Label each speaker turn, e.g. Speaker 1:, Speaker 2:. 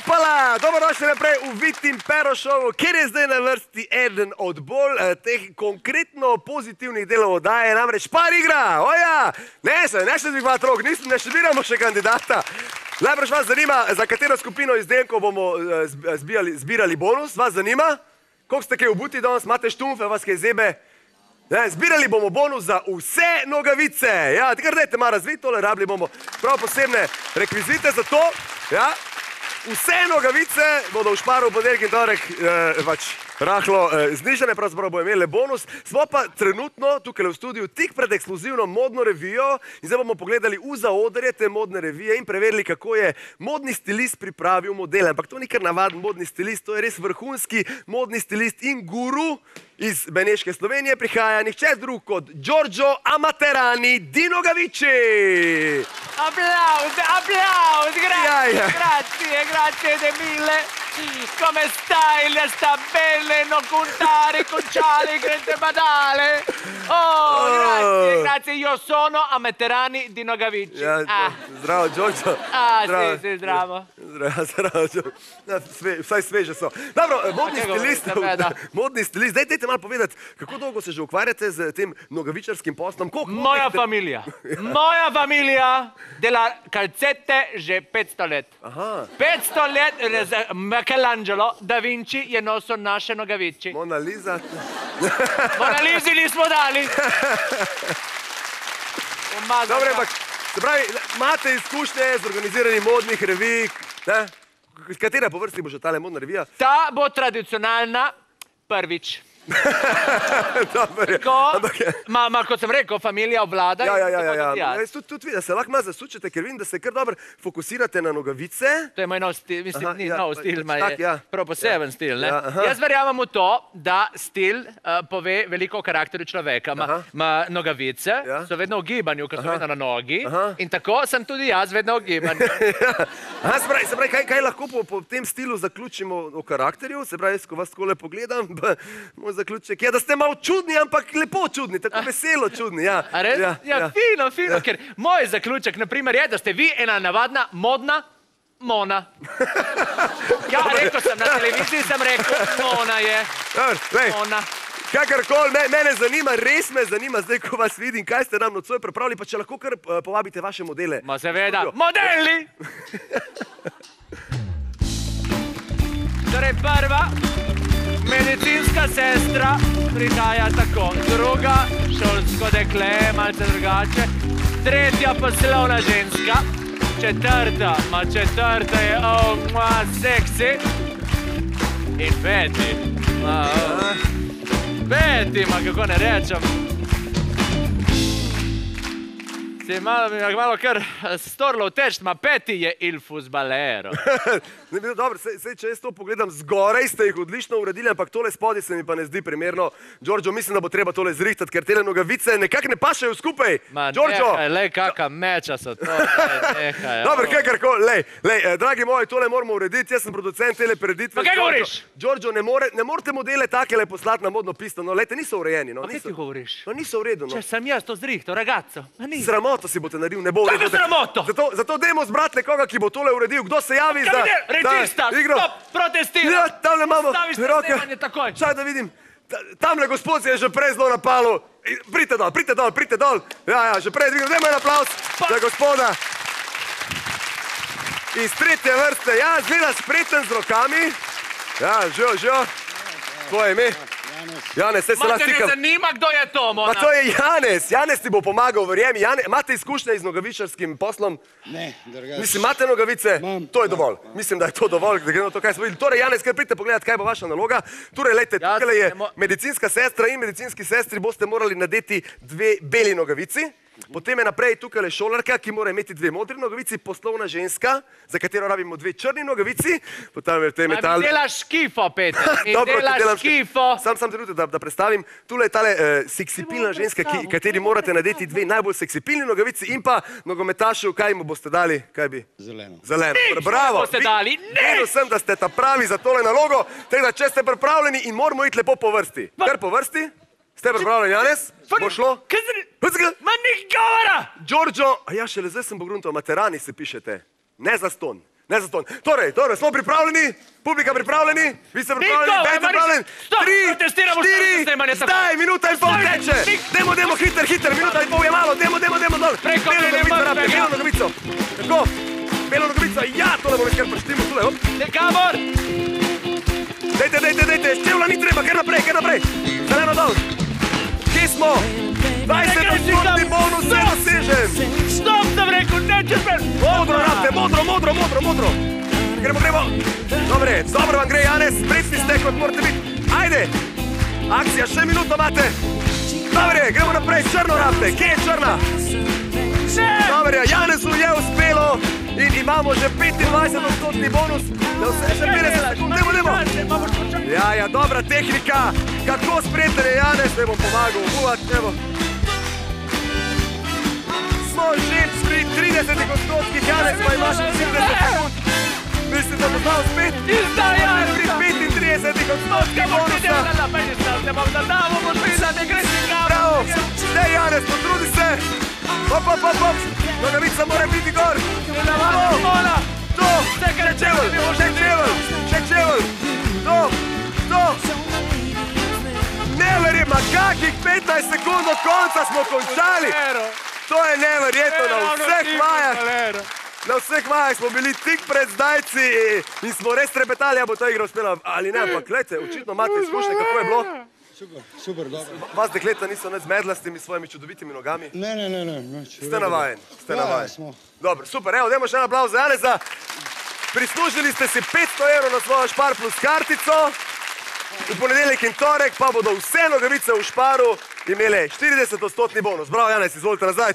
Speaker 1: Opala, dobrodošli naprej v Vitim Pero šovu, kjer je zdaj na vrsti eden od bolj teh konkretno pozitivnih delov oddaje, namreč par igra. Oja, ne se dvigvat rok, ne študiramo še kandidata. Najprej vas zanima, za katero skupino izdelkov bomo zbirali bonus. Vas zanima? Koliko ste kaj obuti danes? Imate štumfe, vas kaj zebe? Zbirali bomo bonus za vse nogavice. Ja, kar dajte malo razviti, tole rabili bomo prav posebne rekvizite za to. Ja. Vse nogavice bodo v Šparu v ponedeljek in torek rahlo znižane, pravzaprav bojo imeli bonus. Smo pa trenutno tukaj v studiu tik pred ekskluzivno modno revijo in zdaj bomo pogledali v zaodrje te modne revije in preverili, kako je modni stilist pripravil modele. Ampak to ni kar navaden modni stilist, to je res vrhunski modni stilist in guru iz Beneške Slovenije. Prihaja nihče drug kot Giorgio Amaterani di Nogavici.
Speaker 2: Applausi, grazie mille. Come stai? Le sta belle, non contare, conciale, grande badale. Oh, grazie. Io sono Amaterani di Nogavici.
Speaker 1: Zdravo, Giorgio.
Speaker 2: Sì, zdravo.
Speaker 1: Zdravo. Vsaj sveže so. Dobro, modni stilist. Dajte malo povedati, kako dolgo se že ukvarjate z tem nogavičarskim poslom?
Speaker 2: Moja familia dela calzette že 500 let. 500 let, Michelangelo da Vinci je nosil naše nogavici.
Speaker 1: Mona Lisa?
Speaker 2: Mona Lisi nismo dali.
Speaker 1: Dobre, ampak, se pravi, imate izkušnje z organiziranjem modnih revij, ne? Katera po vrsti bo že tale modna revija?
Speaker 2: Ta bo tradicionalna prvič. Kot sem rekel, familija obvlada.
Speaker 1: Tudi vi, da se lahko malo zasučete, ker vidim, da se kar dobro fokusirate na nogavice.
Speaker 2: To je moj nov stil, mislim, ni nov stil, je prav poseben stil. Jaz verjamem v to, da stil pove veliko o karakterju človeka. Ima nogavice, so vedno v gibanju, ker so vedno na nogi, in tako sem tudi jaz vedno v gibanju.
Speaker 1: Se pravi, kaj lahko po tem stilu zaključimo o karakterju? Se pravi, ko vas takole pogledam, moj zaključek je, da ste malo čudni, ampak lepo čudni, tako veselo čudni.
Speaker 2: A res? Ja, fino, ker moj zaključek, naprimer, je, da ste vi ena navadna, modna Mona. Ja, rekel sem, na televiziji sem rekel, Mona je. Mona.
Speaker 1: Kakorkoli, mene zanima, res me zanima, zdaj, ko vas vidim, kaj ste nam nocoj pripravili, pa če lahko kar povabite vaše modele.
Speaker 2: Ma seveda, modeli! Torej, prva medicinska sestra prihaja tako, druga šolsko dekle, malce drugače, tretja poslovna ženska, četrta je, seksi, in peti, kako ne rečem, se je malo kar storilo vteč, peti je il fuzbalero.
Speaker 1: Dobro, če jaz to pogledam zgorej, ste jih odlično uredili, ampak tole spodaj se mi pa ne zdi primerno. Giorgio, mislim, da bo treba tole zrihtati, ker tele nogavice nekako ne pašajo skupaj.
Speaker 2: Ma nehaj, lej, kaka meča so to, nehaj.
Speaker 1: Dobro, kakorkoli, lej, dragi moji, tole moramo urediti, jaz sem producent tele preditve.
Speaker 2: Pa kaj govoriš?
Speaker 1: Giorgio, ne morate modele takele poslati na modno pisto, no, lejte, niso urejeni.
Speaker 2: Pa kaj ti govoriš?
Speaker 1: No, niso v redu, no.
Speaker 2: Če sem jaz to zrihtal, ragazzo,
Speaker 1: Sramoto si boste naredil, ne bo v redu.
Speaker 2: Kako sramoto?
Speaker 1: Zato dajmo zbrati nekoga, ki bo tole uredil. Kdo se javi za...
Speaker 2: Regista, stop, protestiram.
Speaker 1: Ja, tamle imamo roke.
Speaker 2: Snemanje takoj.
Speaker 1: Čaj, da vidim. Tamle gospod se je že prej zelo napalu. Pridite dol. Ja, že prej dvigam. Dajmo en aplaus za gospoda. Iz tretje vrste. Ja, zgleda spreten z rokami. Ja, živo. Tvoje ime? Janez, se lahko stikam.
Speaker 2: Ma te ne zanima, kdo je to, Mona?
Speaker 1: Ma to je Janez. Janez ti bo pomagal, verjemi. Imate izkušnje z nogavičarskim poslom?
Speaker 3: Ne, drugače.
Speaker 1: Mislim, imate nogavice? To je dovolj. Mislim, da je to dovolj, da gremo to, kaj smo videli. Torej, Janez, kar pridite pogledati, kaj bo vaša naloga. Torej, lejte, tukaj je medicinska sestra in medicinski sestri boste morali nadeti dve beli nogavici. Potem je naprej tukaj šolarka, ki mora imeti dve modri nogavici, poslovna ženska, za katero rabimo dve črni nogavici.
Speaker 2: Ma mi delaš škifo, Peter, mi delaš škifo.
Speaker 1: Sam trenutek, da predstavim. Tule je tale seksipilna ženska, kateri morate nadeti dve najbolj seksipilni nogavici in pa nogometašu, kaj mu boste dali? Kaj bi?
Speaker 3: Zeleno.
Speaker 1: Bravo. Vedel sem, da ste ta pravi za tole nalogo, tako da če ste pripravljeni in moramo iti lepo po vrsti. Kar po vrsti? Ste pripravljeni, Janez? Bo šlo?
Speaker 2: Ma ni govora!
Speaker 1: Giorgio, a ja, šele zdaj sem pogruntal, Amaterani se pišete. Ne zastonj. Ne za to. Torej, smo pripravljeni? Publika pripravljeni? Vi ste pripravljeni? Ben pripravljen? 3, 4, zdaj, minuta in pol teče. Demo, hiter, minuta in pol je malo. Demo, dol. Belo nogavico. Tako, belo nogavico. Ja, tole bo več kar preštimo tule.
Speaker 2: Nekamor!
Speaker 1: Dejte, ščevla ni treba, kar naprej. Zeleno dol. Kje smo? 20% bonus je dosežen.
Speaker 2: Stop, sem rekel, ne čepel.
Speaker 1: Modro rabite, modro. Gremo. Dobro vam gre, Janez, spretni ste, kot morate biti. Ajde, akcija, še minuto imate. Dobre, gremo naprej, črno rabite. Kje je črna? Dobre, Janezu je uspelo in imamo že 25% bonus. Še 50 sekund, demo. Ja, dobra tehnika. Kako spreten je Janez, da bom pomagal uvati, evo. Smo že pri 30%, Janez pa ima še 70 sekund. Mislim, da bo znal spet.
Speaker 2: Izdaj, Janez!
Speaker 1: Pri 35% bonusa.
Speaker 2: Ne bom zadavo, boš videl, ne gre si kam.
Speaker 1: Bravo! Dej, Janez, potrudi se. Hop. Nogavica mora biti gor. To! Še čevelj. To! Neverjetno, kakih 15 sekund od konca smo končali. To je neverjetno na vseh vajah. Na vseh vajah smo bili tik pred zdajci in smo res trepetali, ja bo ta igra uspela ali ne, ampak gledajte, očitno imate izkušnje, kako je bilo.
Speaker 3: Super, dobro.
Speaker 1: Vas dekleta niso ne zmedla s temi svojimi čudovitimi nogami?
Speaker 3: Ne.
Speaker 1: Ste navajeni?
Speaker 3: Ja, smo.
Speaker 1: Dobro, super, evo, dajmo še en aplauz za Janeza. Prislužili ste si 500 € na svojo Špar plus kartico. V ponedeljek in torek pa bodo vse nogavice v Šparu imele 40% bonus. Bravo, Janez, izvolite nazaj.